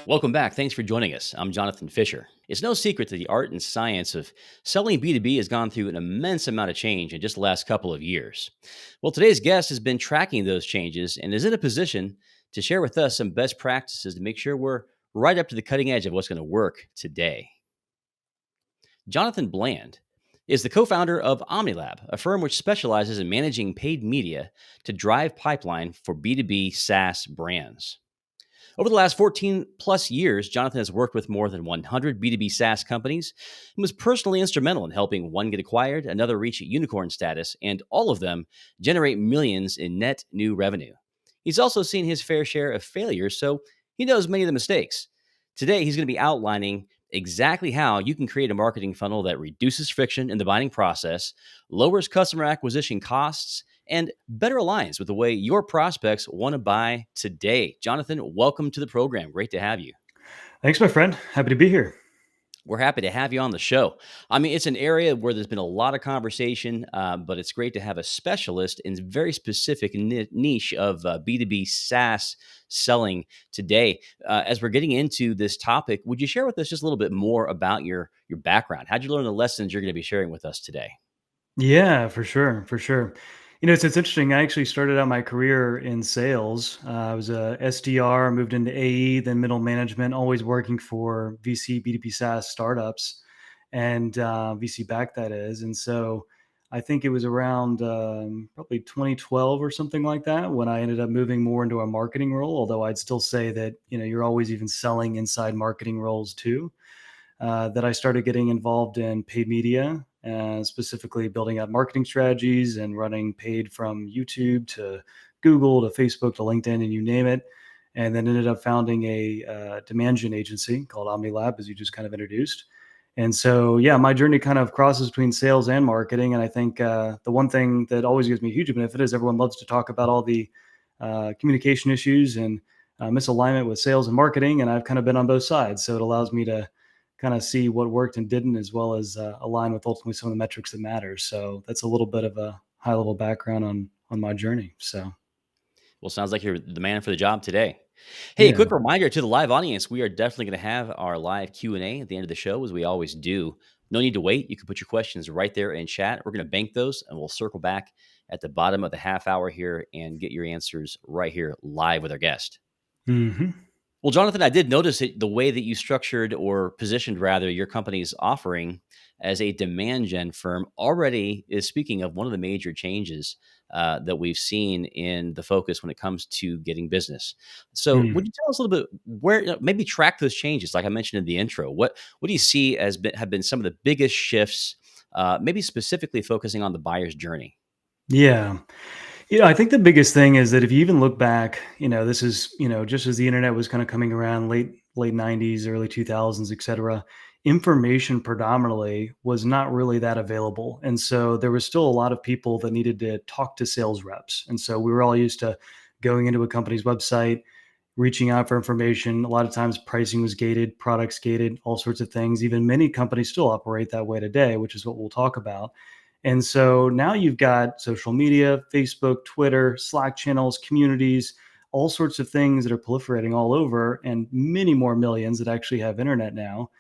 Welcome back. Thanks for joining us. I'm Jonathan Fisher. It's no secret that the art and science of selling B2B has gone through an immense amount of change in just the last couple of years. Well, today's guest has been tracking those changes and is in a position to share with us some best practices to make sure we're right up to the cutting edge of what's going to work today. Jonathan Bland is the co founder of OmniLab, a firm which specializes in managing paid media to drive pipeline for B2B SaaS brands. Over the last 14 plus years, Jonathan has worked with more than 100 B2B SaaS companies and was personally instrumental in helping one get acquired, another reach unicorn status, and all of them generate millions in net new revenue. He's also seen his fair share of failures, so he knows many of the mistakes. Today, he's going to be outlining exactly how you can create a marketing funnel that reduces friction in the buying process, lowers customer acquisition costs, and better aligns with the way your prospects want to buy today. Jonathan, welcome to the program. Great to have you. Thanks, my friend. Happy to be here. We're happy to have you on the show. I mean, it's an area where there's been a lot of conversation, but it's great to have a specialist in very specific niche of B2B SaaS selling today. As we're getting into this topic, would you share with us just a little bit more about your background? How'd you learn the lessons you're going to be sharing with us today? Yeah, for sure, for sure. It's interesting. I actually started out my career in sales. I was a SDR, moved into AE, then middle management, always working for VC B2B SaaS startups and VC-backed that is. And so I think it was around probably 2012 or something like that when I ended up moving more into a marketing role. Although I'd still say that you're always even selling inside marketing roles too. That I started getting involved in paid media, specifically building out marketing strategies and running paid from YouTube to Google to Facebook to LinkedIn and you name it. And then ended up founding a demand gen agency called OmniLab, as you just kind of introduced. And so, yeah, my journey kind of crosses between sales and marketing. And I think the one thing that always gives me a huge benefit is everyone loves to talk about all the communication issues and misalignment with sales and marketing. And I've kind of been on both sides. So it allows me to kind of see what worked and didn't, as well as align with ultimately some of the metrics that matter. So that's a little bit of a high level background on my journey. So Well, sounds like you're the man for the job today. Hey, a yeah. quick reminder to the live audience, we are definitely going to have our live Q&A at the end of the show, as we always do. No need to wait. You can put your questions right there in chat. We're going to bank those, and we'll circle back at the bottom of the half hour here and get your answers right here live with our guest. Hmm. Well, Jonathan, I did notice that the way that you structured or positioned rather your company's offering as a demand gen firm already is speaking of one of the major changes that we've seen in the focus when it comes to getting business. So, would Mm. you tell us a little bit where maybe track those changes, like I mentioned in the intro? What do you see as have been some of the biggest shifts, maybe specifically focusing on the buyer's journey? Yeah. I think the biggest thing is that if you even look back, this is, just as the internet was kind of coming around late 90s, early 2000s, et cetera, information predominantly was not really that available. And so there was still a lot of people that needed to talk to sales reps. And so we were all used to going into a company's website, reaching out for information. A lot of times pricing was gated, products gated, all sorts of things. Even many companies still operate that way today, which is what we'll talk about. And so now you've got social media, Facebook, Twitter, Slack channels, communities, all sorts of things that are proliferating all over, and many more millions that actually have internet now.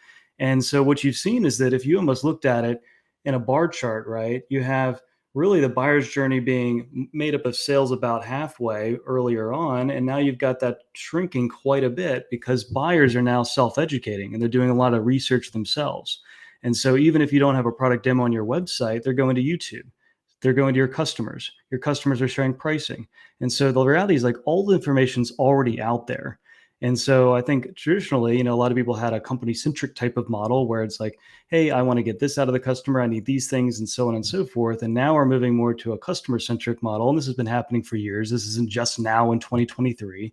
And so what you've seen is that if you almost looked at it in a bar chart, right, you have really the buyer's journey being made up of sales about halfway earlier on. And now you've got that shrinking quite a bit because buyers are now self educating and they're doing a lot of research themselves. And so even if you don't have a product demo on your website, they're going to YouTube. They're going to your customers. Your customers are sharing pricing. And so the reality is like all the information's already out there. And so I think traditionally, a lot of people had a company centric type of model where it's like, hey, I want to get this out of the customer. I need these things and so on and so forth. And now we're moving more to a customer centric model. And this has been happening for years. This isn't just now in 2023.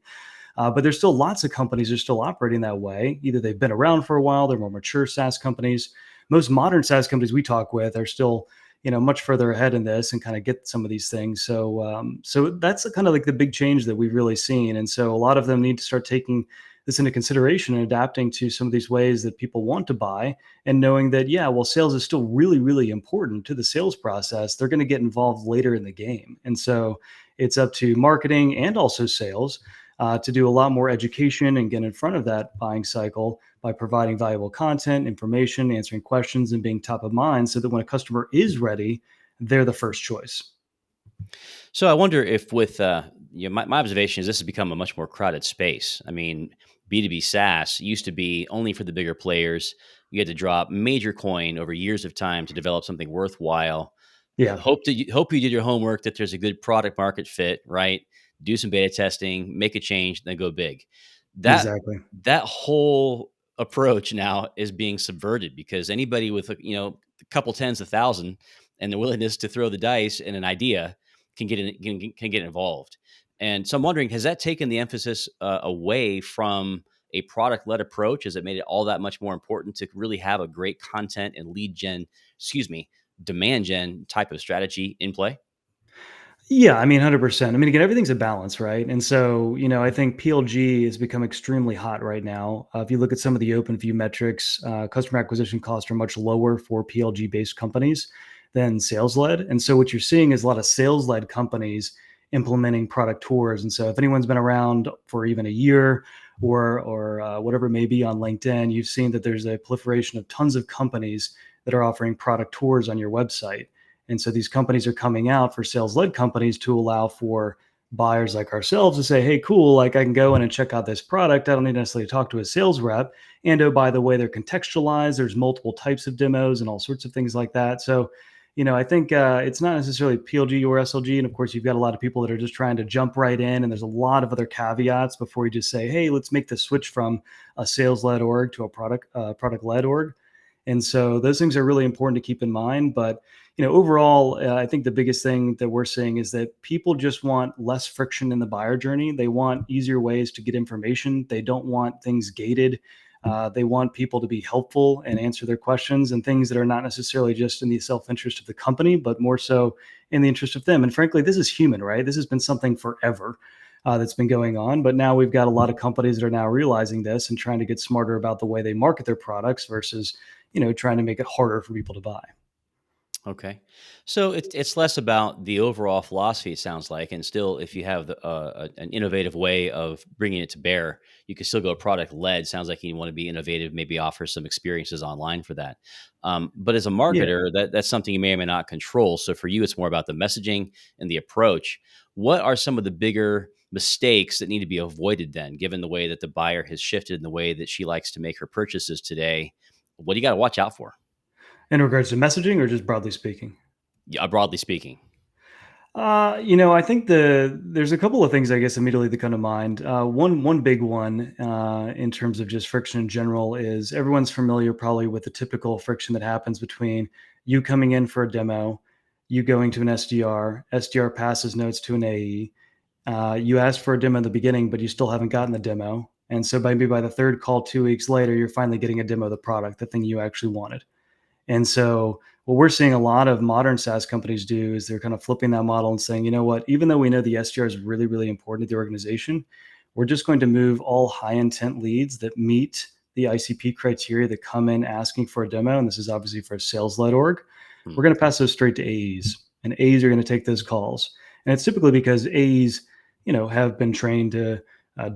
But there's still lots of companies that are still operating that way. Either they've been around for a while, they're more mature SaaS companies. Most modern SaaS companies we talk with are still, much further ahead in this and kind of get some of these things. So that's kind of like the big change that we've really seen. And so a lot of them need to start taking this into consideration and adapting to some of these ways that people want to buy and knowing that, yeah, well, sales is still really, really important to the sales process. They're going to get involved later in the game. And so it's up to marketing and also sales to do a lot more education and get in front of that buying cycle by providing valuable content, information, answering questions, and being top of mind so that when a customer is ready, they're the first choice. So I wonder if with my observation is this has become a much more crowded space. I mean, B2B SaaS used to be only for the bigger players. You had to drop major coin over years of time to develop something worthwhile. Yeah, Hope you did your homework, that there's a good product market fit, right? Do some beta testing, make a change, then go big. That exactly. that whole approach now is being subverted because anybody with a couple tens of thousand and the willingness to throw the dice and an idea can get involved. And so I'm wondering, has that taken the emphasis away from a product led approach? Has it made it all that much more important to really have a great content and demand gen type of strategy in play? Yeah, I mean, 100%. I mean, again, everything's a balance, right? And so, I think PLG has become extremely hot right now. If you look at some of the open view metrics, customer acquisition costs are much lower for PLG based companies than sales led. And so, what you're seeing is a lot of sales led companies implementing product tours. And so, if anyone's been around for even a year or whatever it may be on LinkedIn, you've seen that there's a proliferation of tons of companies that are offering product tours on your website. And so these companies are coming out for sales led companies to allow for buyers like ourselves to say, hey, cool, like I can go in and check out this product. I don't need necessarily to talk to a sales rep. And oh, by the way, they're contextualized. There's multiple types of demos and all sorts of things like that. So, I think it's not necessarily PLG or SLG. And of course, you've got a lot of people that are just trying to jump right in. And there's a lot of other caveats before you just say, hey, let's make the switch from a sales led org to a product led org. And so those things are really important to keep in mind. But overall, I think the biggest thing that we're seeing is that people just want less friction in the buyer journey. They want easier ways to get information. They don't want things gated. They want people to be helpful and answer their questions and things that are not necessarily just in the self-interest of the company, but more so in the interest of them. And frankly, this is human, right? This has been something forever. That's been going on. But now we've got a lot of companies that are now realizing this and trying to get smarter about the way they market their products versus, trying to make it harder for people to buy. Okay. So it's less about the overall philosophy, it sounds like, and still, if you have an innovative way of bringing it to bear, you can still go product led. Sounds like you want to be innovative, maybe offer some experiences online for that. But as a Yeah. marketer, that's something you may or may not control. So for you, it's more about the messaging and the approach. What are some of the bigger mistakes that need to be avoided then, given the way that the buyer has shifted and the way that she likes to make her purchases today? What do you got to watch out for? In regards to messaging or just broadly speaking? Yeah, broadly speaking. I think there's a couple of things I guess immediately that come to mind. One big one in terms of just friction in general is everyone's familiar probably with the typical friction that happens between you coming in for a demo, you going to an SDR, SDR passes notes to an AE. You asked for a demo in the beginning, but you still haven't gotten the demo. And so maybe by the third call 2 weeks later, you're finally getting a demo of the product, the thing you actually wanted. And so what we're seeing a lot of modern SaaS companies do is they're kind of flipping that model and saying, you know what, even though we know the SDR is really, really important to the organization, we're just going to move all high intent leads that meet the ICP criteria that come in asking for a demo. And this is obviously for a sales led org. Hmm. We're going to pass those straight to AEs, and AEs are going to take those calls. And it's typically because AEs, have been trained to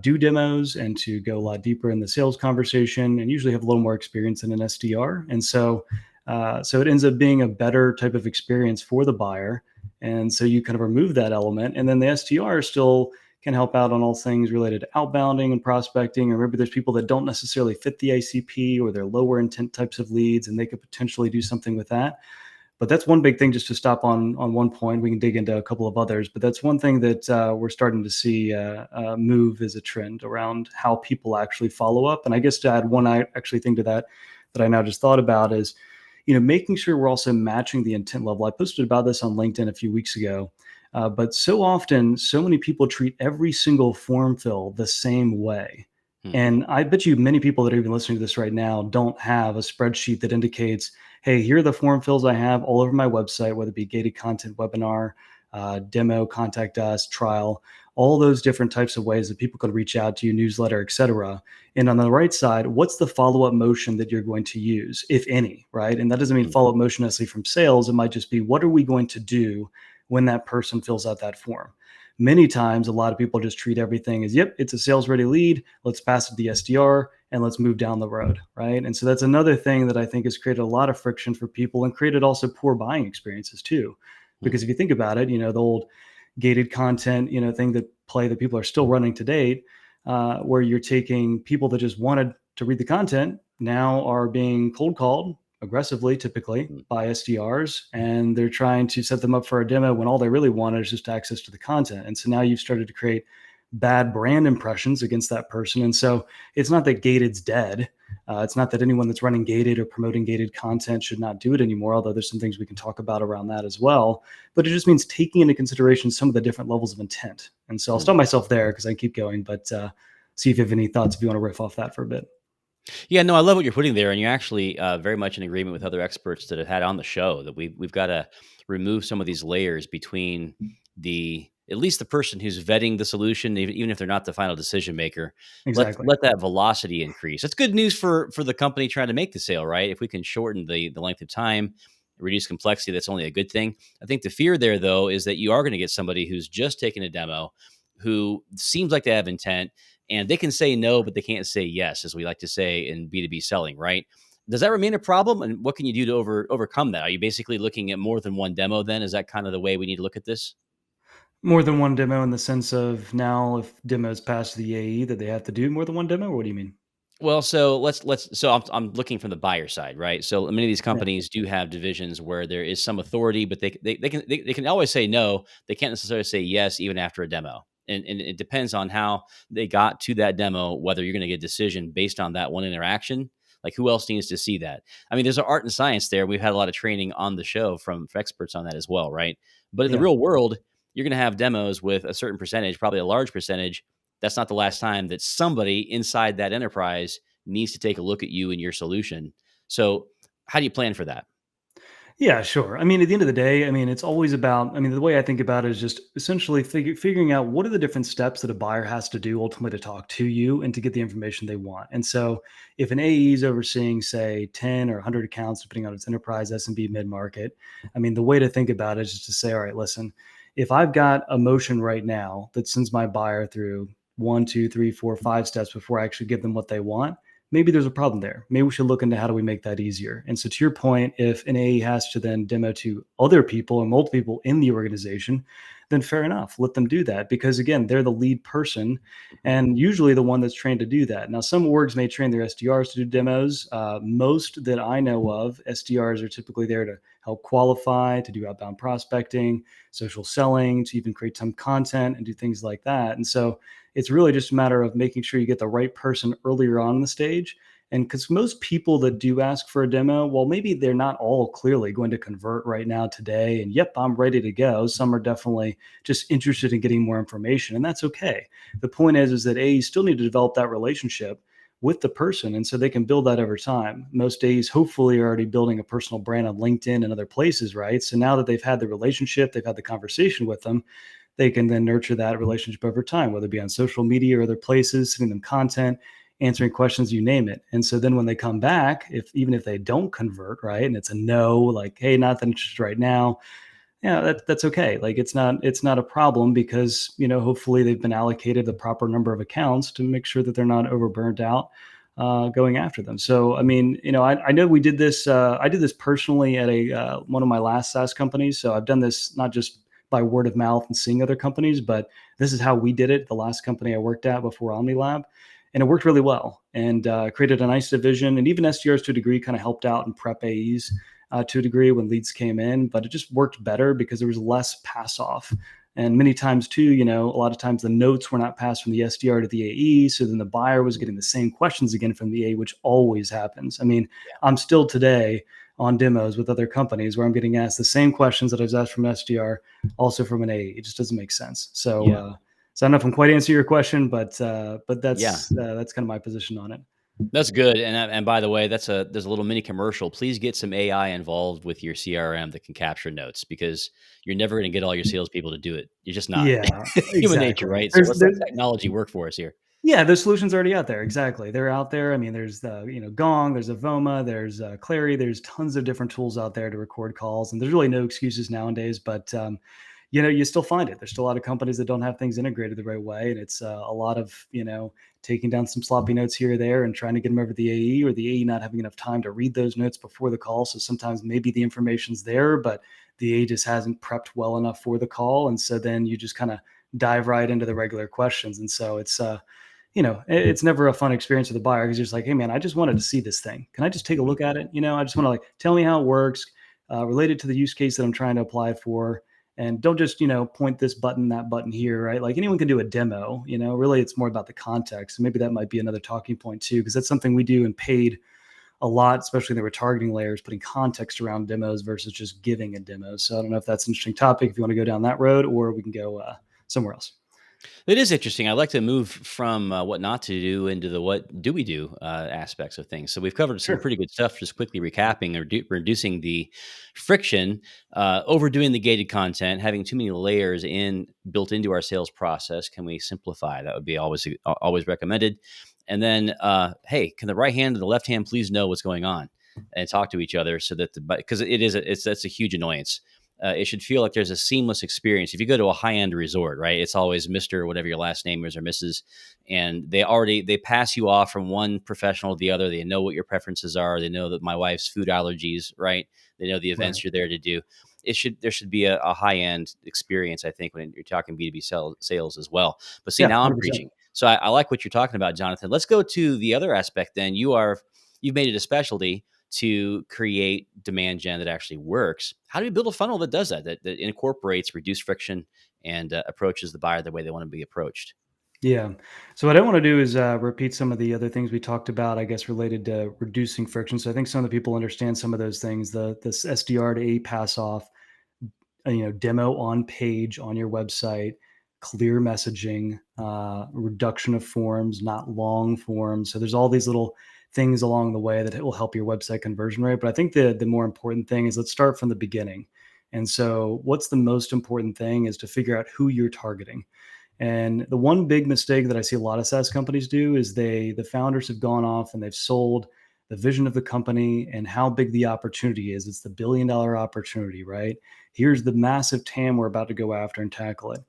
do demos and to go a lot deeper in the sales conversation and usually have a little more experience than an SDR. And so it ends up being a better type of experience for the buyer. And so you kind of remove that element. And then the SDR still can help out on all things related to outbounding and prospecting. Or maybe there's people that don't necessarily fit the ICP or they're lower intent types of leads, and they could potentially do something with that. But that's one big thing, just to stop on one point. We can dig into a couple of others, but that's one thing that we're starting to see move as a trend around how people actually follow up. And I guess to add one actually thing to that I now just thought about is, making sure we're also matching the intent level. I posted about this on LinkedIn a few weeks ago, but so often, so many people treat every single form fill the same way. Hmm. And I bet you many people that are even listening to this right now don't have a spreadsheet that indicates, hey, here are the form fills I have all over my website, whether it be gated content, webinar, demo, contact us, trial, all those different types of ways that people could reach out to you, newsletter, et cetera. And on the right side, what's the follow-up motion that you're going to use, if any, right? And that doesn't mean Hmm. follow-up motion necessarily from sales. It might just be, what are we going to do when that person fills out that form? Many times, a lot of people just treat everything as, yep, it's a sales ready lead. Let's pass it to the SDR and let's move down the road. Right. And so that's another thing that I think has created a lot of friction for people and created also poor buying experiences too. Hmm. Because if you think about it, the old gated content, thing that people are still running to date, where you're taking people that just wanted to read the content now are being cold called aggressively, typically Hmm. by SDRs, and they're trying to set them up for a demo when all they really wanted is just access to the content. And so now you've started to create bad brand impressions against that person. And so it's not that gated's dead. It's not that anyone that's running gated or promoting gated content should not do it anymore, although there's some things we can talk about around that as well. But it just means taking into consideration some of the different levels of intent. And so I'll stop Hmm. myself there because I keep going, but see if you have any thoughts if you want to riff off that for a bit. Yeah, no, I love what you're putting there, and you're actually very much in agreement with other experts that have had on the show that we've got to remove some of these layers between the at least the person who's vetting the solution, even if they're not the final decision maker. Exactly. Let that velocity increase. That's good news for the company trying to make the sale, right? If we can shorten the length of time, reduce complexity, that's only a good thing. I think the fear there though is that you are going to get somebody who's just taken a demo, who seems like they have intent and they can say no, but they can't say yes, as we like to say in B2B selling, right? Does that remain a problem? And what can you do to overcome that? Are you basically looking at more than one demo then? Is that kind of the way we need to look at this? More than one demo in the sense of now if demos pass the AE that they have to do more than one demo, or what do you mean? Well, so I'm looking from the buyer side, right? So many of these Yeah. companies do have divisions where there is some authority, but they can always say no. They can't necessarily say yes even after a demo. And it depends on how they got to that demo, whether you're going to get a decision based on that one interaction. Like who else needs to see that? I mean, there's an art and science there. We've had a lot of training on the show from experts on that as well, right? But in the Yeah. real world, you're going to have demos with a certain percentage, probably a large percentage. That's not the last time that somebody inside that enterprise needs to take a look at you and your solution. So, how do you plan for that? Yeah, sure. I mean, at the end of the day, I mean, it's always about, I mean, the way I think about it is just essentially figuring out what are the different steps that a buyer has to do ultimately to talk to you and to get the information they want. And so if an AE is overseeing, say, 10 or 100 accounts, depending on its enterprise, SMB, mid-market, I mean, the way to think about it is just to say, all right, listen, if I've got a motion right now that sends my buyer through one, two, three, four, five steps before I actually give them what they want, maybe there's a problem there. Maybe we should look into how do we make that easier. And so to your point, if an AE has to then demo to other people or multiple people in the organization, then fair enough. Let them do that because again, they're the lead person Mhm. and usually the one that's trained to do that. Now, some orgs may train their SDRs to do demos. Most that I know of, SDRs are typically there to help qualify, to do outbound prospecting, social selling, to even create some content and do things like that. And so it's really just a matter of making sure you get the right person earlier on in the stage. And because most people that do ask for a demo, well, maybe they're not all clearly going to convert right now today. And yep, I'm ready to go. Some are definitely just interested in getting more information, and that's okay. The point is that A, you still need to develop that relationship with the person, and so they can build that over time. Most A's hopefully are already building a personal brand on LinkedIn and other places, right? So now that they've had the relationship, they've had the conversation with them, they can then nurture that relationship over time, whether it be on social media or other places, sending them content, answering questions, you name it. And so then when they come back, if even if they don't convert, right, and it's a no, like, hey, not that interested right now, yeah, that's okay. Like it's not a problem because hopefully they've been allocated the proper number of accounts to make sure that they're not overburnt out going after them. So I mean, I know we did this. I did this personally at a one of my last SaaS companies. So I've done this not just by word of mouth and seeing other companies, but this is how we did it. The last company I worked at before OmniLab, and it worked really well and created a nice division. And even SDRs to a degree kind of helped out and prep AEs to a degree when leads came in, but it just worked better because there was less pass off. And many times too, a lot of times the notes were not passed from the SDR to the AE. So then the buyer was getting the same questions again from the AE, which always happens. I mean, I'm still today on demos with other companies where I'm getting asked the same questions that I was asked from SDR, also from an AE. It just doesn't make sense. So, Yeah. so I don't know if I'm quite answering your question, but Yeah. that's kind of my position on it. That's good. And by the way, there's a little mini commercial. Please get some AI involved with your CRM that can capture notes because you're never going to get all your salespeople to do it. You're just not. Yeah, Human nature, exactly. right? So There's let's let there's technology work for us here. Yeah, the solution's already out there. Exactly. They're out there. I mean, there's the, Gong, there's Avoma, there's Clary, there's tons of different tools out there to record calls, and there's really no excuses nowadays. But you still find it. There's still a lot of companies that don't have things integrated the right way. And it's a lot of, taking down some sloppy notes here or there and trying to get them over the AE, or the AE not having enough time to read those notes before the call. So sometimes maybe the information's there, but the AE just hasn't prepped well enough for the call. And so then you just kind of dive right into the regular questions. And so it's never a fun experience for the buyer, because you're just like, hey man, I just wanted to see this thing. Can I just take a look at it? I just want to, like, tell me how it works, related to the use case that I'm trying to apply for. And don't just, point this button, that button here, right? Like anyone can do a demo, really it's more about the context. And maybe that might be another talking point too, because that's something we do in paid a lot, especially in the retargeting layers, putting context around demos versus just giving a demo. So I don't know if that's an interesting topic, if you want to go down that road, or we can go somewhere else. It is interesting. I like to move from what not to do into the what do we do aspects of things. So we've covered some Sure. pretty good stuff. Just quickly recapping, reducing the friction, overdoing the gated content, having too many layers built into our sales process. Can we simplify? That would be always recommended. And then, hey, can the right hand and the left hand please know what's going on and talk to each other, so that because that's a huge annoyance. It should feel like there's a seamless experience. If you go to a high-end resort, right, it's always Mr. whatever your last name is, or Mrs. And they pass you off from one professional to the other. They know what your preferences are. They know that my wife's food allergies, right? They know the Right. events you're there to do. There should be a high-end experience, I think, when you're talking B2B sales as well. But see, Yeah, now I'm 100%. preaching. So I like what you're talking about, Jonathan. Let's go to the other aspect then. You've made it a specialty to create demand gen that actually works. How do you build a funnel that does that incorporates reduced friction and approaches the buyer the way they want to be approached? Yeah. So what I want to do is repeat some of the other things we talked about, I guess, related to reducing friction. So I think some of the people understand some of those things. This SDR to A pass off, demo on page on your website, clear messaging, reduction of forms, not long forms. So there's all these little things along the way that will help your website conversion rate. But I think the more important thing is, let's start from the beginning. And so what's the most important thing is to figure out who you're targeting. And the one big mistake that I see a lot of SaaS companies do is the founders have gone off and they've sold the vision of the company and how big the opportunity is. It's the $1 billion opportunity, right? Here's the massive TAM we're about to go after and tackle it.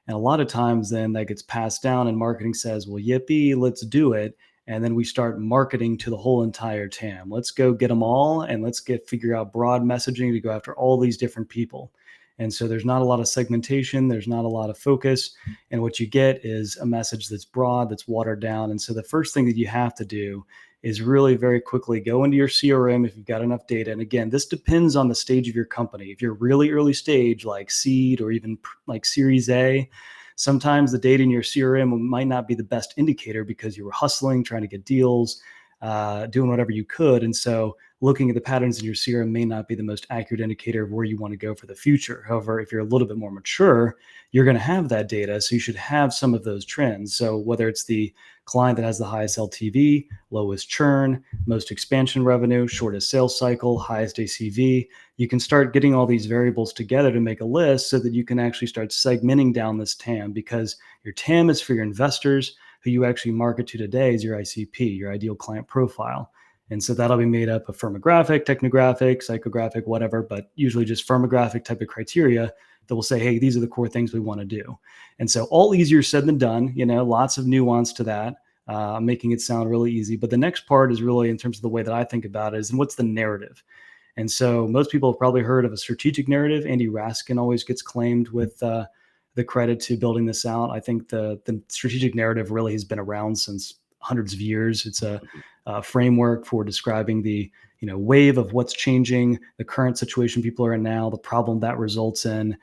And a lot of times then that gets passed down and marketing says, well, yippee, let's do it. And then we start marketing to the whole entire TAM. Let's go get them all, and let's figure out broad messaging to go after all these different people. And so there's not a lot of segmentation, there's not a lot of focus. And what you get is a message that's broad, that's watered down. And so the first thing that you have to do is really very quickly go into your CRM if you've got enough data. And again, this depends on the stage of your company. If you're really early stage, like seed or even like Series A, sometimes the data in your CRM might not be the best indicator, because you were hustling, trying to get deals, doing whatever you could. And so looking at the patterns in your CRM may not be the most accurate indicator of where you want to go for the future. However, if you're a little bit more mature, you're going to have that data. So you should have some of those trends. So whether it's the client that has the highest LTV, lowest churn, most expansion revenue, shortest sales cycle, highest ACV, you can start getting all these variables together to make a list so that you can actually start segmenting down this TAM, because your TAM is for your investors. Who you actually market to today is your ICP, your ideal client profile. And so that'll be made up of firmographic, technographic, psychographic, whatever, but usually just firmographic type of criteria that will say, hey, these are the core things we want to do. And so all easier said than done, lots of nuance to that, making it sound really easy. But the next part is really, in terms of the way that I think about it, is, and what's the narrative? And so most people have probably heard of a strategic narrative. Andy Raskin always gets claimed with the credit to building this out. I think the strategic narrative really has been around since hundreds of years. It's a framework for describing the wave of what's changing, the current situation people are in now, the problem that results in,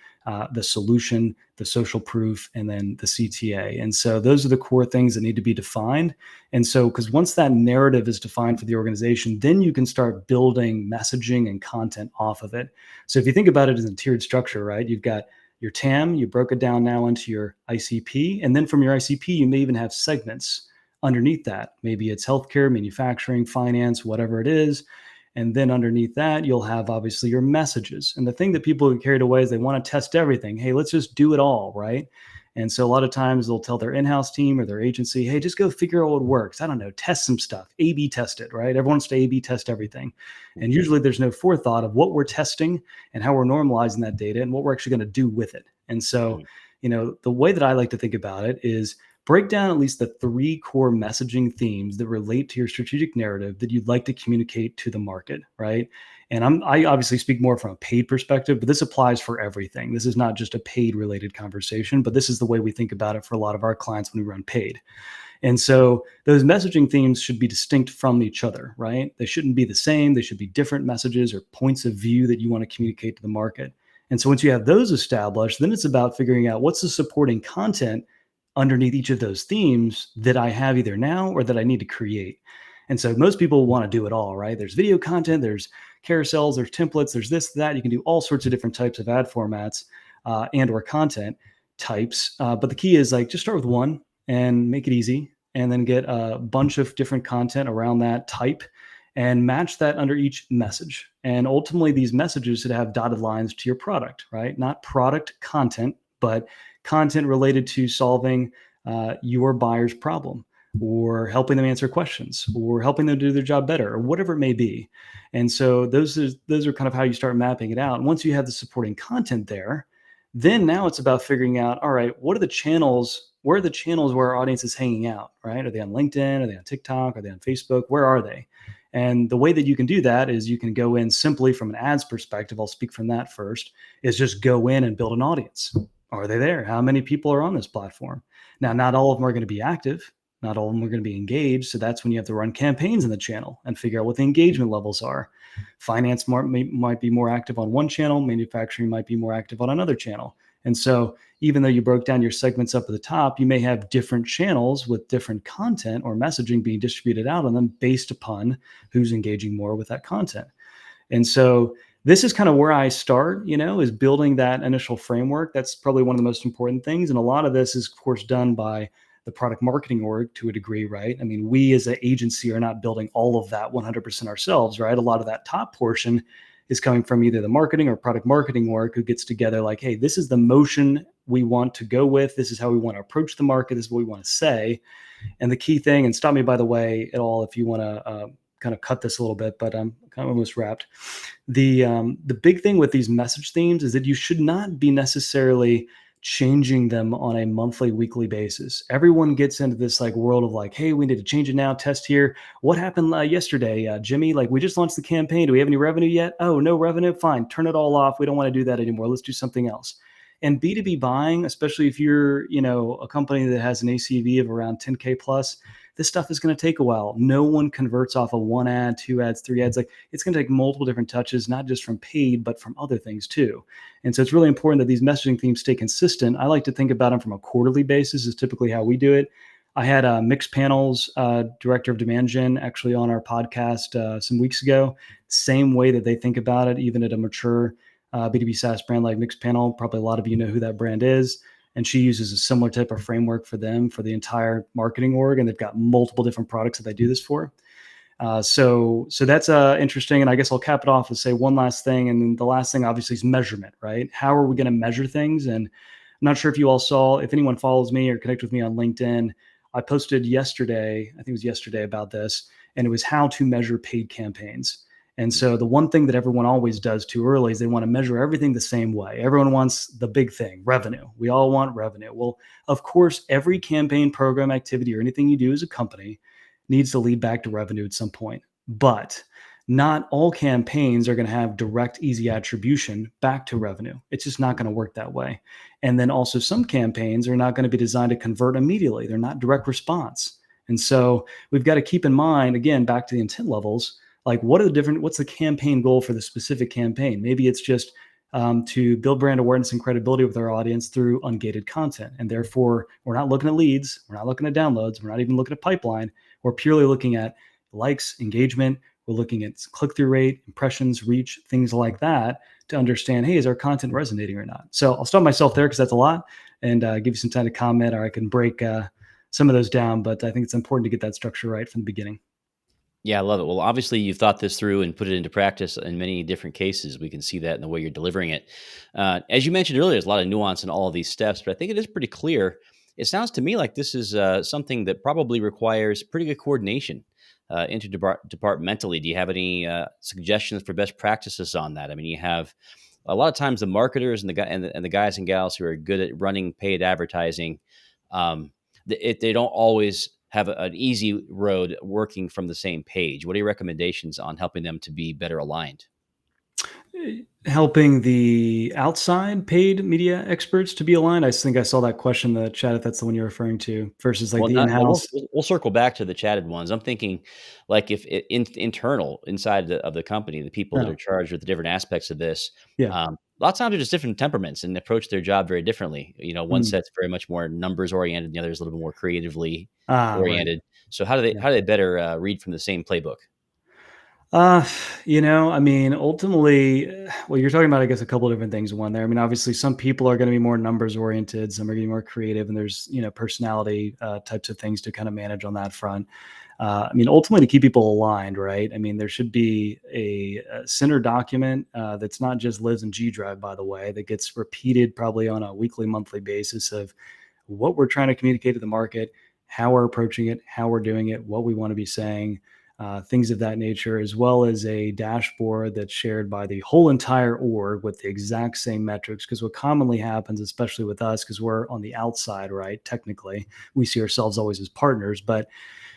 the solution, the social proof, and then the CTA. And so those are the core things that need to be defined. And so, because once that narrative is defined for the organization, then you can start building messaging and content off of it. So if you think about it as a tiered structure, right, you've got your TAM, you broke it down now into your ICP. And then from your ICP, you may even have segments underneath that. Maybe it's healthcare, manufacturing, finance, whatever it is. And then underneath that, you'll have obviously your messages. And the thing that people get carried away is they want to test everything. Hey, let's just do it all, right? And so a lot of times they'll tell their in-house team or their agency, hey, just go figure out what works. I don't know, test some stuff, A/B test it, right? Everyone wants to A/B test everything. And usually there's no forethought of what we're testing and how we're normalizing that data and what we're actually going to do with it. And so, Mhm. the way that I like to think about it is break down at least the three core messaging themes that relate to your strategic narrative that you'd like to communicate to the market, right? And I obviously speak more from a paid perspective, but this applies for everything. This is not just a paid related conversation, but this is the way we think about it for a lot of our clients when we run paid. And so those messaging themes should be distinct from each other, right? They shouldn't be the same. They should be different messages or points of view that you want to communicate to the market. And so once you have those established, then it's about figuring out what's the supporting content underneath each of those themes that I have either now or that I need to create. And so most people want to do it all, right? There's video content, there's carousels, there's templates, there's this, that. You can do all sorts of different types of ad formats and or content types. But the key is like just start with one and make it easy, and then get a bunch of different content around that type and match that under each message. And ultimately, these messages should have dotted lines to your product, right? Not product content, but content related to solving your buyer's problem or helping them answer questions or helping them do their job better or whatever it may be. And so those are kind of how you start mapping it out. And once you have the supporting content there, then now it's about figuring out, all right, what are the channels? Where are the channels where our audience is hanging out, right? Are they on LinkedIn? Are they on TikTok? Are they on Facebook? Where are they? And the way that you can do that is you can go in simply from an ads perspective. I'll speak from that first, is just go in and build an audience. Are they there? How many people are on this platform? Now, not all of them are going to be active. Not all of them are going to be engaged. So that's when you have to run campaigns in the channel and figure out what the engagement levels are. Finance might be more active on one channel, manufacturing might be more active on another channel. And so, even though you broke down your segments up at the top, you may have different channels with different content or messaging being distributed out on them based upon who's engaging more with that content. And so, this is kind of where I start, is building that initial framework. That's probably one of the most important things. And a lot of this is, of course, done by the product marketing org to a degree, right? I mean, we as an agency are not building all of that 100% ourselves, right? A lot of that top portion is coming from either the marketing or product marketing org who gets together like, hey, this is the motion we want to go with. This is how we want to approach the market. This is what we want to say. And the key thing, and stop me by the way at all if you want to kind of cut this a little bit, but I'm kind of almost wrapped. The big thing with these message themes is that you should not be necessarily changing them on a monthly, weekly basis. Everyone gets into this like world of like, hey, we need to change it now, test here. What happened yesterday, Jimmy? Like we just launched the campaign. Do we have any revenue yet? Oh, no revenue. Fine, turn it all off. We don't want to do that anymore. Let's do something else. And B2B buying, especially if you're, a company that has an ACV of around 10K plus, this stuff is going to take a while. No one converts off of one ad, two ads, three ads. Like it's going to take multiple different touches, not just from paid, but from other things too. And so it's really important that these messaging themes stay consistent. I like to think about them from a quarterly basis is typically how we do it. I had Mixed Panels director of demand gen actually on our podcast some weeks ago. Same way that they think about it, even at a mature B2B SaaS brand like Mixed Panel. Probably a lot of you know who that brand is. And she uses a similar type of framework for them for the entire marketing org. And they've got multiple different products that they do this for. So that's interesting. And I guess I'll cap it off and say one last thing. And then the last thing obviously is measurement, right? How are we going to measure things? And I'm not sure if you all saw, if anyone follows me or connect with me on LinkedIn, I posted yesterday, I think it was yesterday about this, and it was how to measure paid campaigns. And so the one thing that everyone always does too early is they want to measure everything the same way. Everyone wants the big thing, revenue. We all want revenue. Well, of course, every campaign, program, activity, or anything you do as a company needs to lead back to revenue at some point. But not all campaigns are going to have direct, easy attribution back to revenue. It's just not going to work that way. And then also some campaigns are not going to be designed to convert immediately. They're not direct response. And so we've got to keep in mind, again, back to the intent levels, like what's the campaign goal for the specific campaign? Maybe it's just to build brand awareness and credibility with our audience through ungated content. And therefore, we're not looking at leads. We're not looking at downloads. We're not even looking at pipeline. We're purely looking at likes, engagement. We're looking at click-through rate, impressions, reach, things like that to understand, hey, is our content resonating or not? So I'll stop myself there because that's a lot and give you some time to comment, or I can break some of those down. But I think it's important to get that structure right from the beginning. Yeah, I love it. Well, obviously, you've thought this through and put it into practice in many different cases. We can see that in the way you're delivering it. As you mentioned earlier, there's a lot of nuance in all of these steps, but I think it is pretty clear. It sounds to me like this is something that probably requires pretty good coordination interdepartmentally. Do you have any suggestions for best practices on that? I mean, you have a lot of times the marketers and the guys and gals who are good at running paid advertising, um, they don't always have an easy road working from the same page. What are your recommendations on helping them to be better aligned? Helping the outside paid media experts to be aligned? I think I saw that question in the chat, if that's the one you're referring to, versus like Well, the not well, in-house. we'll circle back to the chatted ones. I'm thinking, like, if internal inside of the company, the people that are Oh, charged with the different aspects of this, yeah. a lot of times they're just different temperaments and approach their job very differently. One Mm. set's very much more numbers oriented, the other is a little bit more creatively Ah, right. oriented. So how do they Yeah. better read from the same playbook? Uh, I mean, ultimately, well, you're talking about, I guess, a couple of different things in one there. I mean, obviously, some people are going to be more numbers oriented, some are going to be more creative, and there's, personality types of things to kind of manage on that front. I mean, ultimately, to keep people aligned, right? I mean, there should be a center document that's not just lives in G Drive, by the way, that gets repeated probably on a weekly, monthly basis of what we're trying to communicate to the market, how we're approaching it, how we're doing it, what we want to be saying, things of that nature, as well as a dashboard that's shared by the whole entire org with the exact same metrics. Because what commonly happens, especially with us, because we're on the outside, right? Technically, we see ourselves always as partners, but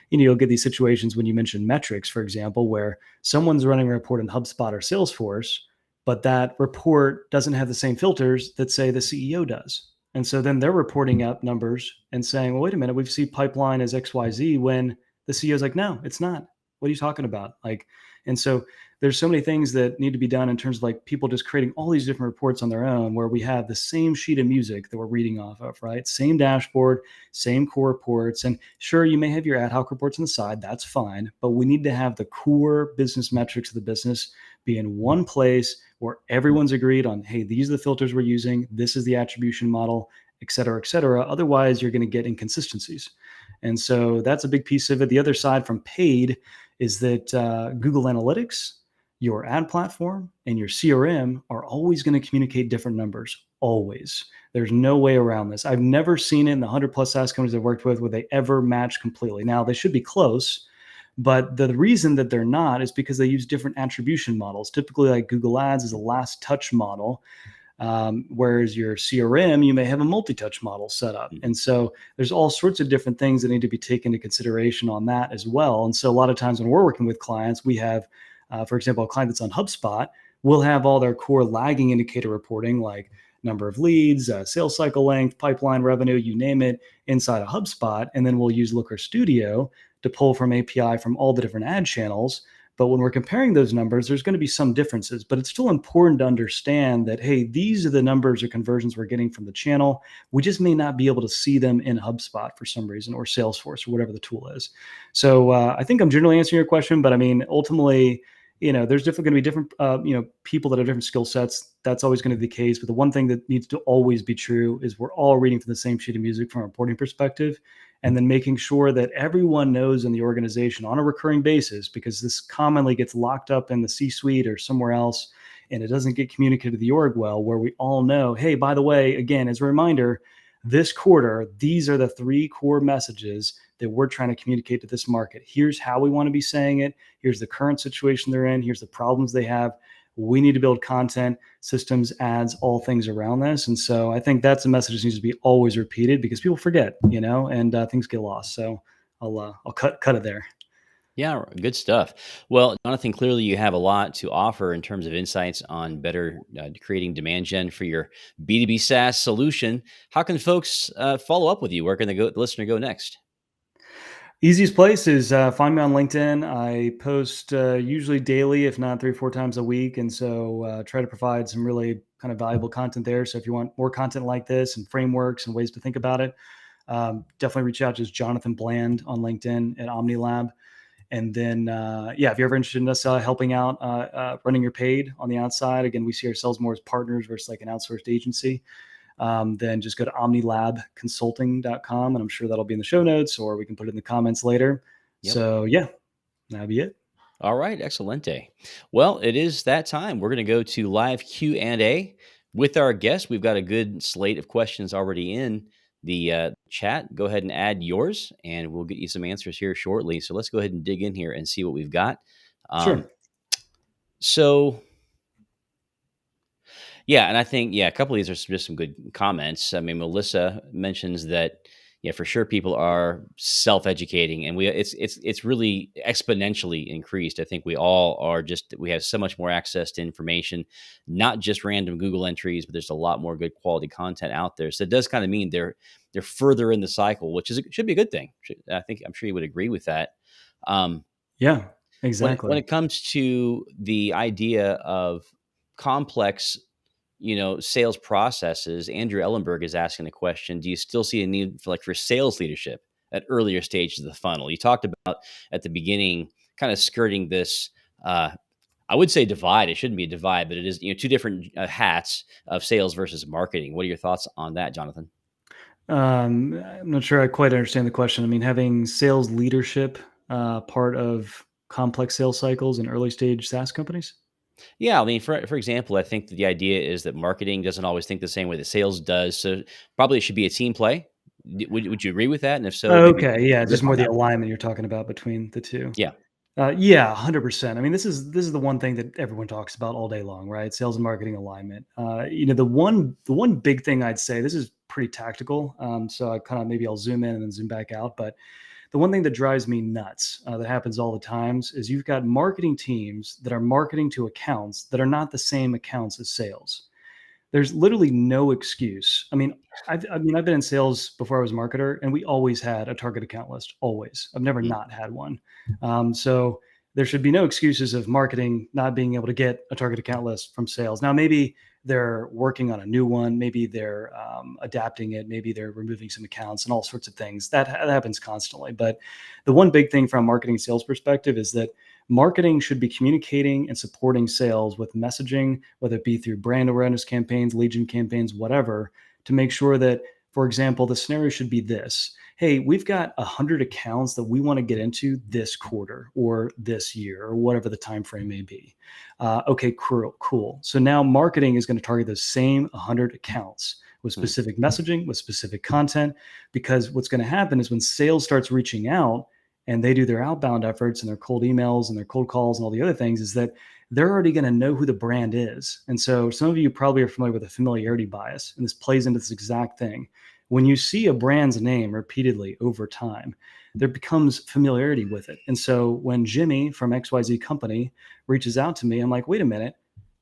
you'll get these situations when you mention metrics, for example, where someone's running a report in HubSpot or Salesforce, but that report doesn't have the same filters that say the CEO does. And so then they're reporting up numbers and saying, well, wait a minute, we've seen pipeline as XYZ when the CEO is like, no, it's not. What are you talking about? Like, and so there's so many things that need to be done in terms of like people just creating all these different reports on their own where we have the same sheet of music that we're reading off of, right? Same dashboard, same core reports. And sure, you may have your ad hoc reports on the side. That's fine. But we need to have the core business metrics of the business be in one place where everyone's agreed on, hey, these are the filters we're using. This is the attribution model, et cetera, et cetera. Otherwise, you're going to get inconsistencies. And so that's a big piece of it. The other side from paid is that Google Analytics, your ad platform, and your CRM are always going to communicate different numbers, always. There's no way around this. I've never seen it in the 100 plus SaaS companies I've worked with where they ever match completely. Now, they should be close, but the reason that they're not is because they use different attribution models. Typically, like Google Ads is a last touch model, whereas your CRM, you may have a multi-touch model set up. Mhm. And so there's all sorts of different things that need to be taken into consideration on that as well. And so a lot of times when we're working with clients, we have, for example, a client that's on HubSpot will have all their core lagging indicator reporting, like number of leads, sales cycle length, pipeline revenue, you name it, inside of HubSpot. And then we'll use Looker Studio to pull from API from all the different ad channels. But when we're comparing those numbers, there's going to be some differences, but it's still important to understand that, hey, these are the numbers or conversions we're getting from the channel. We just may not be able to see them in HubSpot for some reason, or Salesforce, or whatever the tool is. So I think I'm generally answering your question, but I mean, ultimately, there's definitely going to be different, people that have different skill sets. That's always going to be the case. But the one thing that needs to always be true is we're all reading from the same sheet of music from a reporting perspective, and then making sure that everyone knows in the organization on a recurring basis, because this commonly gets locked up in the C-suite or somewhere else, and it doesn't get communicated to the org well, where we all know, hey, by the way, again, as a reminder, this quarter, these are the three core messages that we're trying to communicate to this market. Here's how we want to be saying it. Here's the current situation they're in. Here's the problems they have. We need to build content, systems, ads, all things around this. And so I think that's a message that needs to be always repeated because people forget, and things get lost. So I'll cut it there. Yeah, good stuff. Well, Jonathan, clearly you have a lot to offer in terms of insights on better creating demand gen for your B2B SaaS solution. How can folks follow up with you? Where can the listener go next? Easiest place is find me on LinkedIn. I post usually daily, if not 3 or 4 times a week, and so try to provide some really kind of valuable content there. So if you want more content like this and frameworks and ways to think about it, definitely reach out to Jonathan Bland on LinkedIn at OmniLab. And then, yeah, if you're ever interested in us helping out running your paid on the outside, again, we see ourselves more as partners versus like an outsourced agency. Then just go to omnilabconsulting.com, and I'm sure that'll be in the show notes, or we can put it in the comments later. Yep. So yeah, that'll be it. All right, excelente. Well, it is that time. We're going to go to live Q&A with our guest. We've got a good slate of questions already in the chat. Go ahead and add yours, and we'll get you some answers here shortly. So let's go ahead and dig in here and see what we've got. Um, Sure. so Yeah, and I think a couple of these are just some good comments. I mean, Melissa mentions that for sure people are self-educating, and it's really exponentially increased. I think we all are just we have so much more access to information, not just random Google entries, but there's a lot more good quality content out there. So it does kind of mean they're further in the cycle, which should be a good thing. I think I'm sure you would agree with that. Um, Yeah, when exactly. it comes to the idea of complex sales processes, Andrew Ellenberg is asking a question. Do you still see a need for sales leadership at earlier stages of the funnel? You talked about at the beginning, kind of skirting this, uh, I would say divide. It shouldn't be a divide, but it is, two different hats of sales versus marketing. What are your thoughts on that, Jonathan? I'm not sure I quite understand the question. I mean, having sales leadership part of complex sales cycles in early stage SaaS companies? Yeah, I mean, for example, I think that the idea is that marketing doesn't always think the same way that sales does. So probably it should be a team play. Would you agree with that? And if so, maybe Okay, yeah, riff just more on the that one. alignment you're talking about between the two. Yeah. Yeah, 100%. I mean, this is the one thing that everyone talks about all day long, right? Sales and marketing alignment. The one big thing I'd say, this is pretty tactical. So I kind of maybe I'll zoom in and then zoom back out. But the one thing that drives me nuts that happens all the times is you've got marketing teams that are marketing to accounts that are not the same accounts as sales. There's literally no excuse. I've been in sales before I was a marketer, and we always had a target account list. Always. I've never Mm, not had one. So there should be no excuses of marketing not being able to get a target account list from sales. Now, maybe they're working on a new one. Maybe they're adapting it. Maybe they're removing some accounts and all sorts of things. That happens constantly. But the one big thing from a marketing sales perspective is that marketing should be communicating and supporting sales with messaging, whether it be through brand awareness campaigns, legion campaigns, whatever, to make sure that, for example, the scenario should be this: hey, we've got 100 accounts that we want to get into this quarter or this year or whatever the time frame may be. Okay, cool. So now marketing is going to target those same 100 accounts with mm, specific messaging, with specific content, because what's going to happen is when sales starts reaching out and they do their outbound efforts and their cold emails and their cold calls and all the other things, is that they're already going to know who the brand is. And so some of you probably are familiar with a familiarity bias, and this plays into this exact thing. When you see a brand's name repeatedly over time, there becomes familiarity with it. And so when Jimmy from XYZ company reaches out to me, I'm like, wait a minute,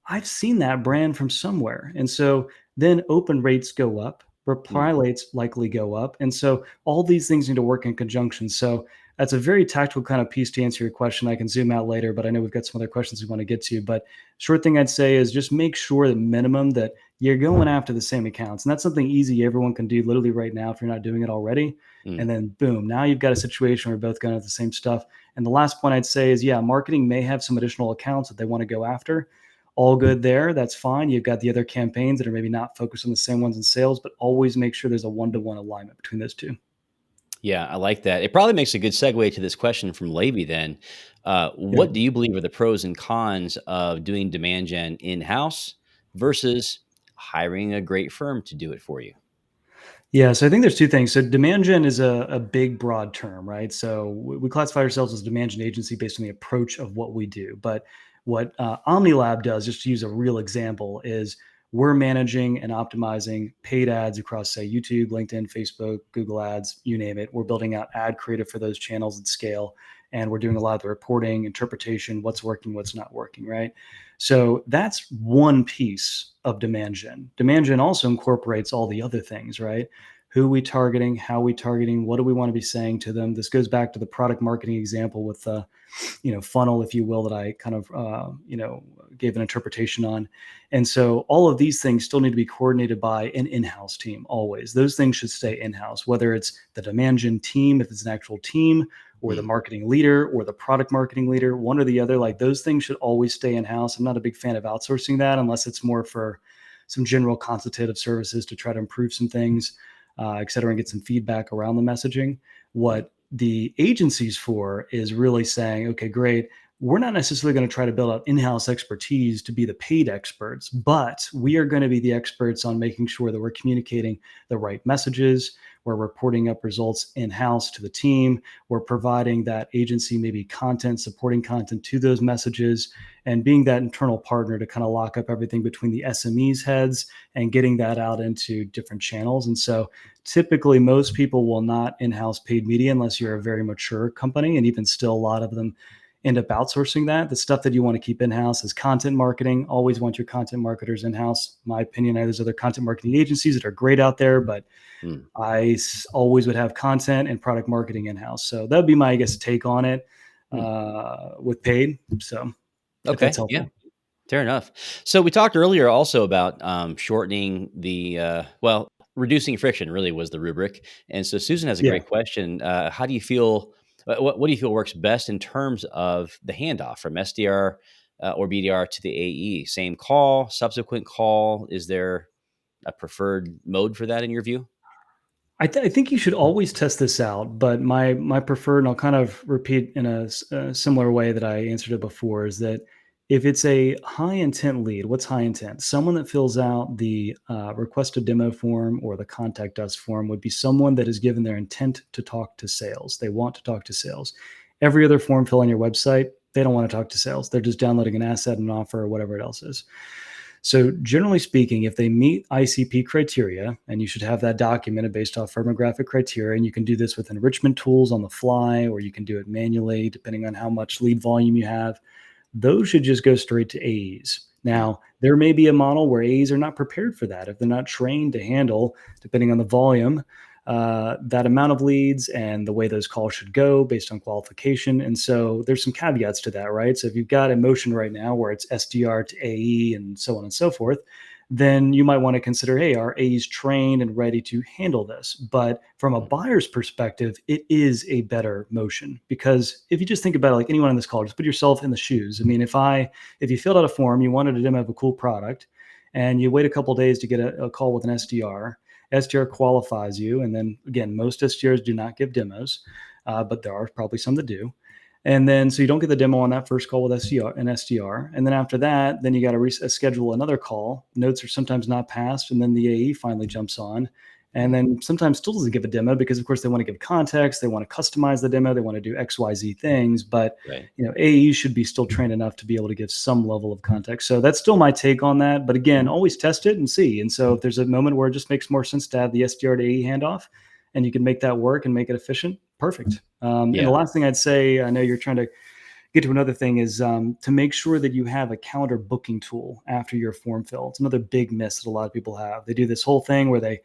I've seen that brand from somewhere. And so then open rates go up, mm. reply rates likely go up. And so all these things need to work in conjunction. So that's a very tactical kind of piece to answer your question. I can zoom out later, but I know we've got some other questions we want to get to. But short thing I'd say is just make sure the minimum that you're going after the same accounts. And that's something easy everyone can do literally right now if you're not doing it already. Mm. And then boom, now you've got a situation where you're both going after the same stuff. And the last point I'd say is, yeah, marketing may have some additional accounts that they want to go after. All good there. That's fine. You've got the other campaigns that are maybe not focused on the same ones in sales, but always make sure there's a one-to-one alignment between those two. Yeah, I like that. It probably makes a good segue to this question from Levy then. Yeah. What do you believe are the pros and cons of doing demand gen in-house versus hiring a great firm to do it for you? Yeah, so I think there's two things. So demand gen is a big, broad term, right? So we classify ourselves as a demand gen agency based on the approach of what we do. But what OmniLab does, just to use a real example, is we're managing and optimizing paid ads across, say, YouTube, LinkedIn, Facebook, Google Ads, you name it. We're building out ad creative for those channels at scale, and we're doing a lot of the reporting, interpretation, what's working, what's not working, right? So that's one piece of demand gen. Demand gen also incorporates all the other things, right? Who we targeting, how we targeting, what do we want to be saying to them? This goes back to the product marketing example with the, funnel, if you will, that I kind of, gave an interpretation on. And so all of these things still need to be coordinated by an in-house team always. Those things should stay in-house, whether it's the demand gen team, if it's an actual team, or the Mm, marketing leader or the product marketing leader, one or the other. Like those things should always stay in-house. I'm not a big fan of outsourcing that unless it's more for some general consultative services to try to improve some things, et cetera, and get some feedback around the messaging. mm, What the agency's for is really saying, okay, great. we're not necessarily going to try to build out in-house expertise to be the paid experts, but we are going to be the experts on making sure that we're communicating the right messages. We're reporting up results in-house to the team. We're providing that agency maybe content, supporting content to those messages, and being that internal partner to kind of lock up everything between the SMEs heads and getting that out into different channels. And so typically most people will not in-house paid media unless you're a very mature company. And even still, a lot of them end up outsourcing that. The stuff that you want to keep in-house is content marketing. Always want your content marketers in-house. My opinion, there's other content marketing agencies that are great out there, but Hmm. always would have content and product marketing in-house. So that would be my, I guess, take on it Hmm. with paid. So if that's Okay. Yeah. helpful. Fair enough. So we talked earlier also about shortening reducing friction really was the rubric. And so Susan has a Yeah. great question. How do you feel? What do you feel works best in terms of the handoff from SDR or BDR to the AE? Same call, subsequent call. Is there a preferred mode for that in your view? I think you should always test this out, but my preferred, and I'll kind of repeat in a similar way that I answered it before, is that if it's a high intent lead, what's high intent? Someone that fills out the request a demo form or the contact us form would be someone that has given their intent to talk to sales. They want to talk to sales. Every other form fill on your website, they don't want to talk to sales. They're just downloading an asset, an offer, or whatever it else is. So, generally speaking, if they meet ICP criteria, and you should have that documented based off firmographic criteria, and you can do this with enrichment tools on the fly, or you can do it manually, depending on how much lead volume you have, those should just go straight to AEs. Mm. Now, there may be a model where AEs are not prepared for that. If they're not trained to handle, depending on the volume, that amount of leads and the way those calls should go based on qualification. And so there's some caveats to that, right? So if you've got a motion right now where it's SDR to AE and so on and so forth, then you might want to consider, hey, are AEs trained and ready to handle this? But from a Mm. buyer's perspective, it is a better motion because if you just think about it, like anyone on this call, just put yourself in the shoes. I mean, if you filled out a form, you wanted a demo of a cool product, and you wait a couple of days to get a call with an SDR. SDR qualifies you, and then again, most SDRs do not give demos, but there are probably some that do. And then so you don't get the demo on that first call with SDR. And then after that, then you got to schedule another call. Notes are sometimes not passed. And then the AE finally jumps on. And Mm. then sometimes still doesn't give a demo because of course they want to give context. They want to customize the demo. They want to do XYZ things. But Right. AE should be still trained enough to be able to give some level of context. So that's still my take on that. But again, always test it and see. And so if there's a moment where it just makes more sense to have the SDR to AE handoff and you can make that work and make it efficient, perfect. And the Yeah. last thing I'd say, I know you're trying to get to another thing, is to make sure that you have a calendar booking tool after your form fill. It's another big miss that a lot of people have. They do this whole thing where they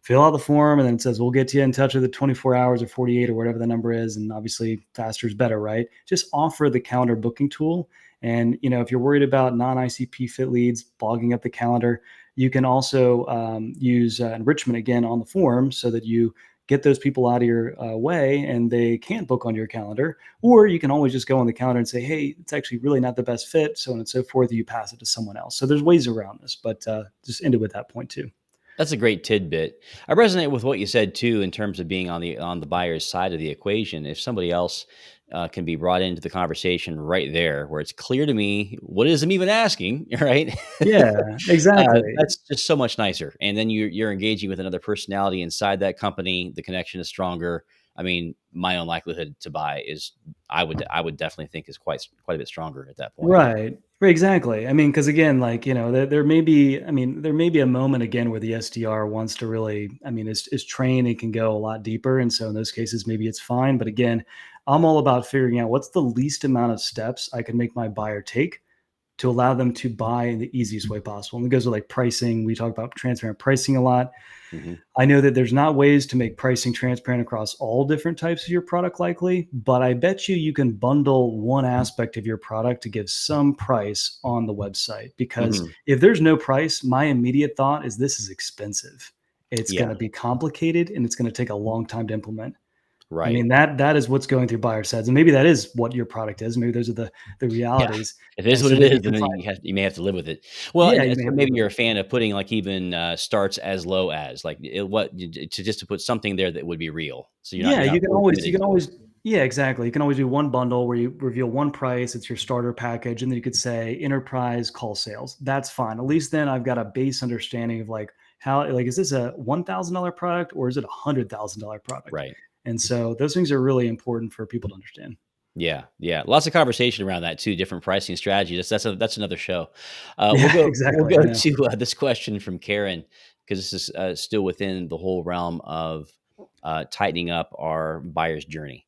fill out the form and then it says, we'll get you in touch with the 24 hours or 48 or whatever the number is. And obviously faster is better, right? Just offer the calendar booking tool. And, if you're worried about non-ICP fit leads bogging up the calendar, you can also use enrichment again on the form so that you get those people out of your way and they can't book on your calendar. Or you can always just go on the calendar and say, hey, it's actually really not the best fit, so on and so forth. You pass it to someone else. So there's ways around this, but just end it with that point too. That's a great tidbit. I resonate with what you said too, in terms of being on the buyer's side of the equation. If somebody else can be brought into the conversation right there, where it's clear to me what is I'm even asking, right? Yeah, exactly. That's just so much nicer. And then you're engaging with another personality inside that company. The connection is stronger. I mean, my own likelihood to buy is I would definitely think is quite a bit stronger at that point. Right. Exactly. I mean, because again, like, there may be, I mean, there may be a moment again where the SDR wants to really, I mean, is trained and can go a lot deeper. And so in those cases, maybe it's fine. But again, I'm all about figuring out what's the least amount of steps I can make my buyer take to allow them to buy in the easiest way possible. And it goes with like pricing. We talk about transparent pricing a lot. Hmm. I know that there's not ways to make pricing transparent across all different types of your product likely, but I bet you can bundle one aspect of your product to give some price on the website. Because Hmm. if there's no price, my immediate thought is this is expensive. It's going Yeah. to be complicated and it's going to take a long time to implement. I Right. mean, that is what's going through buyers' heads, and maybe that is what your product is. Maybe those are the Yeah. realities, If it is and what so it maybe is, you then can find, you may have to live with it. Well, yeah, and you may so have to maybe live you're with a fan of putting like even starts as low as like to just to put something there that would be real. So Yeah, you're not you can fully always committing to it. Yeah, exactly. You can always do one bundle where you reveal one price, it's your starter package, and then you could say enterprise call sales. That's fine. At least then I've got a base understanding of like how like is this a $1,000 product or is it a $100,000 product? Right. And so those things are really important for people to understand. Yeah, yeah, lots of conversation around that too, different pricing strategies. That's another show. We'll Yeah, we'll exactly. go I know. to this question from Karen because this is still within the whole realm of tightening up our buyer's journey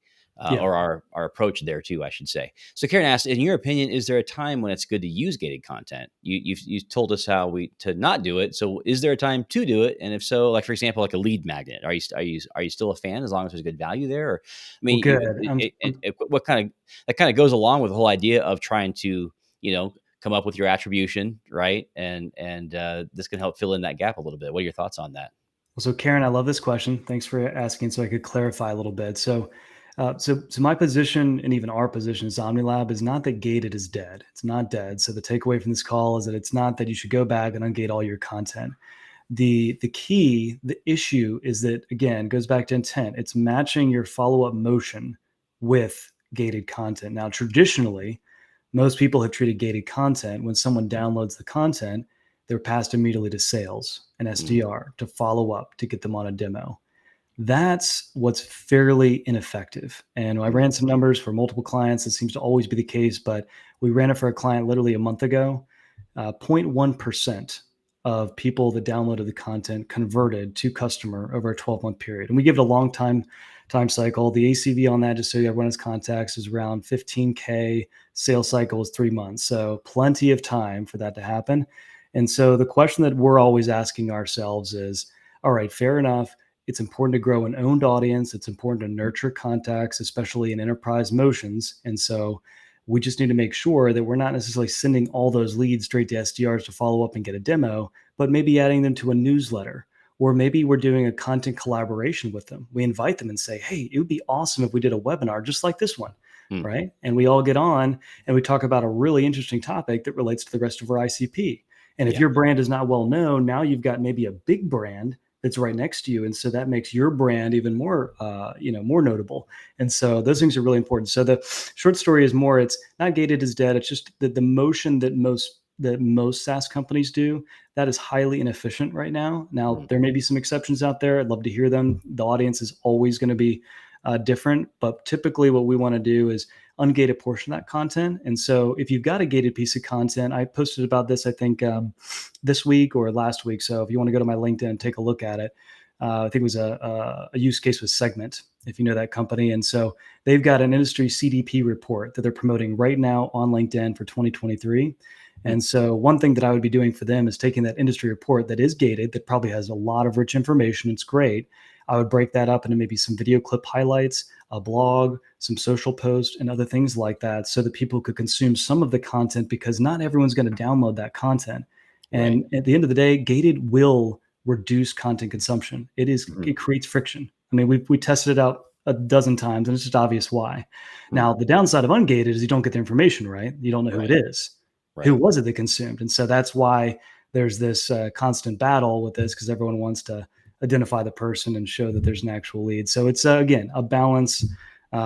Yeah. or our approach there too, I should say. So Karen asked, in your opinion, is there a time when it's good to use gated content? You've told us how we to not do it. So is there a time to do it? And if so, like for example, like a lead magnet, are you still a fan as long as there's good value there? Or I Well, mean, good. what kind of that kind of goes along with the whole idea of trying to, come up with your attribution, right? And this can help fill in that gap a little bit. What are your thoughts on that? So Karen, I love this question. Thanks for asking so I could clarify a little bit. So my position and even our position as OmniLab is not that gated is dead. It's not dead. So the takeaway from this call is that it's not that you should go back and ungate all your content. The issue is that again goes back to intent. It's matching your follow-up motion with gated content. Now, traditionally, most people have treated gated content when someone downloads the content, they're passed immediately to sales and Mhm. SDR to follow up to get them on a demo. That's what's fairly ineffective. And I Mhm. ran some numbers for multiple clients. It seems to always be the case, but we ran it for a client literally a month ago. 0.1% of people that downloaded the content converted to customer over a 12-month period. And we give it a long time cycle. The ACV on that, just so everyone has context, is around 15K. Sales cycle is 3 months. So plenty of time for that to happen. And so the question that we're always asking ourselves is, all right, fair enough. It's important to grow an owned audience. It's important to nurture contacts, especially in enterprise motions. And so we just need to make sure that we're not necessarily sending all those leads straight to SDRs to follow up and get a demo, but maybe adding them to a newsletter. Or maybe we're doing a content collaboration with them. We invite them and say, hey, it would be awesome if we did a webinar just like this one, Mm. right? And we all get on and we talk about a really interesting topic that relates to the rest of our ICP. And if Yeah. your brand is not well known, now you've got maybe a big brand that's right next to you, and so that makes your brand even more, more notable. And so those things are really important. So the short story is more: it's not gated as dead. It's just that the motion that most SaaS companies do that is highly inefficient right now. Now Mhm. there may be some exceptions out there. I'd love to hear them. The audience is always going to be different, but typically what we want to do is ungate a portion of that content. And so if you've got a gated piece of content, I posted about this, I think, this week or last week. So if you want to go to my LinkedIn and take a look at it, I think it was a use case with Segment, if you know that company. And so they've got an industry CDP report that they're promoting right now on LinkedIn for 2023. Mm. And so one thing that I would be doing for them is taking that industry report that is gated, that probably has a lot of rich information. It's great. I would break that up into maybe some video clip highlights, a blog, some social posts, and other things like that so that people could consume some of the content because not everyone's going to download that content. Right. And at the end of the day, gated will reduce content consumption. Mhm. It creates friction. I mean, we tested it out a dozen times and it's just obvious why. Mm. Now, the downside of ungated is you don't get the information, right? You don't know who it Right. is. Who Right. was it that consumed? And so that's why there's this constant battle with this because everyone wants to identify the person and show that there's an actual lead. So it's again a balance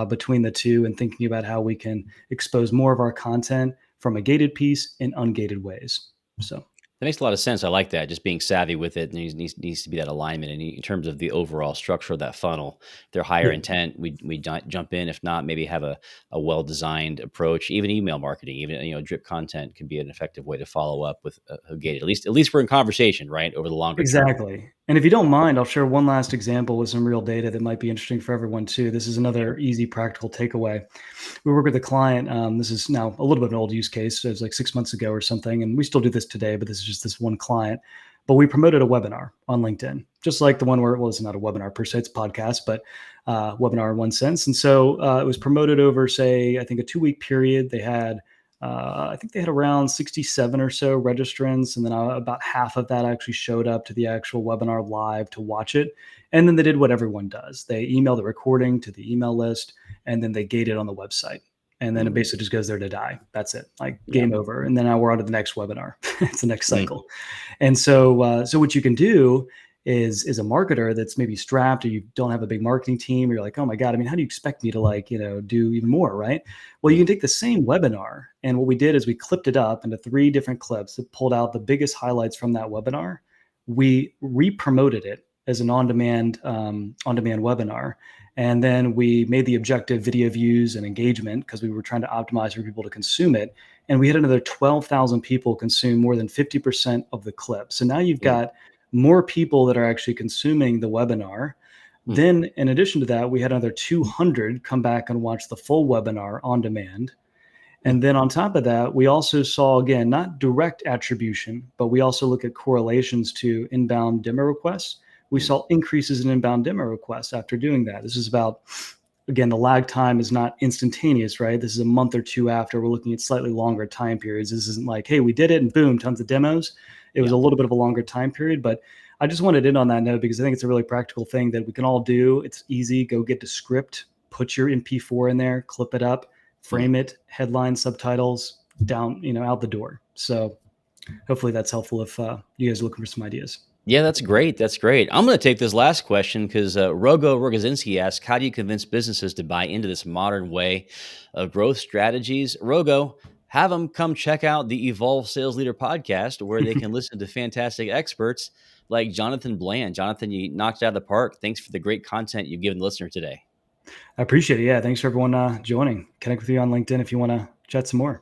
between the two and thinking about how we can expose more of our content from a gated piece in ungated ways. So That makes a lot of sense. I like that. Just being savvy with it needs to be that alignment. And in terms of the overall structure of that funnel, if they're higher yeah, intent, we jump in. If not, maybe have a well designed approach. Even email marketing, even drip content can be an effective way to follow up with a gated. At least we're in conversation, right, over the longer term. exactly. And if you don't mind, I'll share one last example with some real data that might be interesting for everyone too. This is another Sure. easy practical takeaway. We work with a client. This is now a little bit of an old use case. So it was like 6 months ago or something, and we still do this today. But this is just this one client. But we promoted a webinar on LinkedIn, just like the one where it was not a webinar per se, it's a podcast, but webinar in one sense. And so it was promoted over, say, I think a 2 week period. I think they had around 67 or so registrants, and then about half of that actually showed up to the actual webinar live to watch it. And then they did what everyone does: they email the recording to the email list, and then they gate it on the website. And then it Mm. basically just goes there to die. That's it, like Yeah. game over. And then now we're on to the next webinar. It's the next Mm. cycle. And so what you can do is a marketer that's maybe strapped, or you don't have a big marketing team, or you're like, oh my God, I mean, how do you expect me to do even more, right? Well, you can Mm, take the same webinar, and what we did is we clipped it up into 3 different clips that pulled out the biggest highlights from that webinar. We re-promoted it as an on-demand webinar, and then we made the objective video views and engagement because we were trying to optimize for people to consume it. And we had another 12,000 people consume more than 50% of the clip. So now you've mm, got more people that are actually consuming the webinar. mm, Then, in addition to that, we had another 200 come back and watch the full webinar on demand. mm, And then on top of that, we also saw, again, not direct attribution, but we also look at correlations to inbound demo requests. We mm. saw increases in inbound demo requests after doing that. This is about, again, the lag time is not instantaneous, right? This is a month or two after. We're looking at slightly longer time periods. This isn't like, hey, we did it and boom, tons of demos. It was Yeah. a little bit of a longer time period, but I just wanted to end on that note because I think it's a really practical thing that we can all do. It's easy. Go get the script, put your MP4 in there, clip it up, Mm. frame it, headline, subtitles, down, out the door. So hopefully that's helpful if you guys are looking for some ideas. Yeah, that's great. That's great. I'm going to take this last question because Rogo Rogozinski asked, how do you convince businesses to buy into this modern way of growth strategies? Rogo, have them come check out the Evolve Sales Leader podcast where they can listen to fantastic experts like Jonathan Bland. Jonathan, you knocked it out of the park. Thanks for the great content you've given the listener today. I appreciate it. Yeah. Thanks for everyone joining. Connect with you on LinkedIn if you want to chat some more.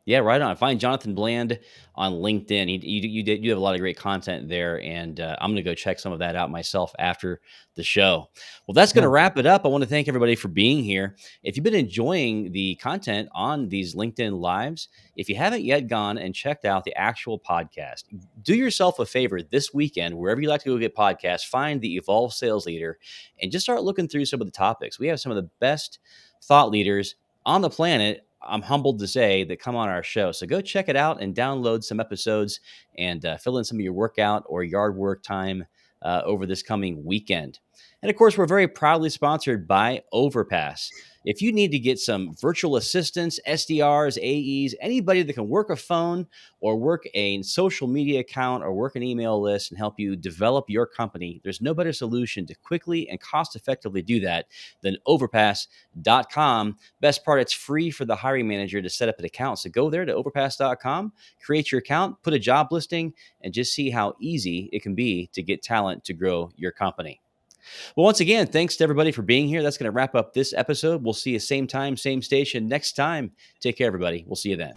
Yeah, right on. Find Jonathan Bland on LinkedIn. You have a lot of great content there, and I'm going to go check some of that out myself after the show. Well, that's going to Yeah. wrap it up. I want to thank everybody for being here. If you've been enjoying the content on these LinkedIn Lives, if you haven't yet gone and checked out the actual podcast, do yourself a favor this weekend, wherever you like to go get podcasts, find the Evolve Sales Leader and just start looking through some of the topics. We have some of the best thought leaders on the planet, I'm humbled to say, that come on our show. So go check it out and download some episodes and fill in some of your workout or yard work time over this coming weekend. And of course, we're very proudly sponsored by Overpass. If you need to get some virtual assistants, SDRs, AEs, anybody that can work a phone or work a social media account or work an email list and help you develop your company, there's no better solution to quickly and cost effectively do that than overpass.com. Best part, it's free for the hiring manager to set up an account. So go there to overpass.com, create your account, put a job listing, and just see how easy it can be to get talent to grow your company. Well, once again, thanks to everybody for being here. That's going to wrap up this episode. We'll see you same time, same station next time. Take care, everybody. We'll see you then.